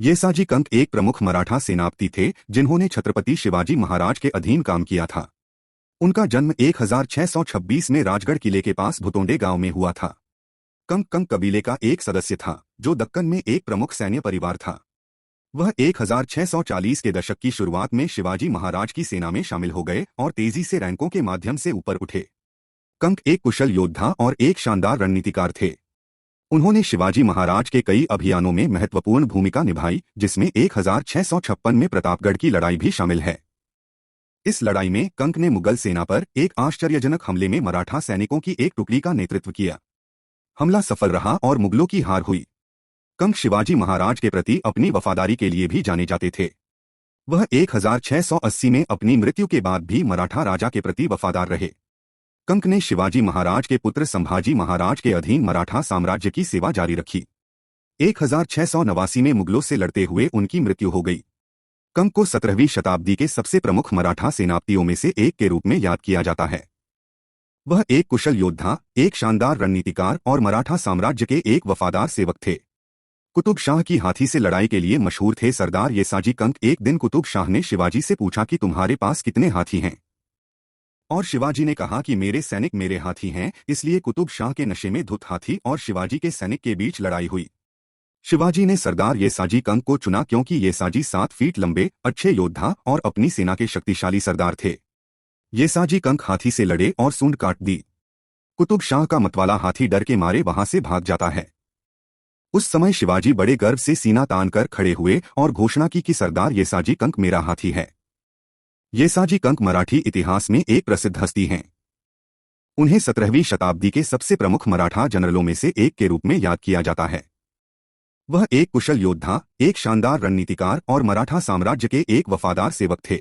येसाजी कंक एक प्रमुख मराठा सेनापति थे जिन्होंने छत्रपति शिवाजी महाराज के अधीन काम किया था। उनका जन्म 1626 में राजगढ़ किले के पास भुतोंडे गांव में हुआ था। कंक कबीले का एक सदस्य था जो दक्कन में एक प्रमुख सैन्य परिवार था। वह 1640 के दशक की शुरुआत में शिवाजी महाराज की सेना में शामिल हो गए और तेजी से रैंकों के माध्यम से ऊपर उठे। कंक एक कुशल योद्धा और एक शानदार रणनीतिकार थे। उन्होंने शिवाजी महाराज के कई अभियानों में महत्वपूर्ण भूमिका निभाई, जिसमें 1656 में प्रतापगढ़ की लड़ाई भी शामिल है। इस लड़ाई में कंक ने मुगल सेना पर एक आश्चर्यजनक हमले में मराठा सैनिकों की एक टुकड़ी का नेतृत्व किया। हमला सफल रहा और मुगलों की हार हुई। कंक शिवाजी महाराज के प्रति अपनी वफादारी के लिए भी जाने जाते थे। वह 1680 में अपनी मृत्यु के बाद भी मराठा राजा के प्रति वफादार रहे। कंक ने शिवाजी महाराज के पुत्र संभाजी महाराज के अधीन मराठा साम्राज्य की सेवा जारी रखी। 1689 में मुगलों से लड़ते हुए उनकी मृत्यु हो गई। कंक को 17वीं शताब्दी के सबसे प्रमुख मराठा सेनापतियों में से एक के रूप में याद किया जाता है। वह एक कुशल योद्धा, एक शानदार रणनीतिकार और मराठा साम्राज्य के एक वफादार सेवक थे। कुतुब शाह की हाथी से लड़ाई के लिए मशहूर थे सरदार येसाजी कंक। एक दिन कुतुब शाह ने शिवाजी से पूछा कि तुम्हारे पास कितने हाथी हैं, और शिवाजी ने कहा कि मेरे सैनिक मेरे हाथी हैं। इसलिए कुतुब शाह के नशे में धुत हाथी और शिवाजी के सैनिक के बीच लड़ाई हुई। शिवाजी ने सरदार येसाजी कंक को चुना क्योंकि येसाजी 7 फीट लंबे, अच्छे योद्धा और अपनी सेना के शक्तिशाली सरदार थे। येसाजी कंक हाथी से लड़े और सूंड काट दी। कुतुब शाह का मतवाला हाथी डर के मारे वहां से भाग जाता है। उस समय शिवाजी बड़े गर्व से सीना तान कर खड़े हुए और घोषणा की कि सरदार येसाजी कंक मेरा हाथी है। येसाजी कंक मराठी इतिहास में एक प्रसिद्ध हस्ती हैं। उन्हें 17वीं शताब्दी के सबसे प्रमुख मराठा जनरलों में से एक के रूप में याद किया जाता है। वह एक कुशल योद्धा, एक शानदार रणनीतिकार और मराठा साम्राज्य के एक वफादार सेवक थे।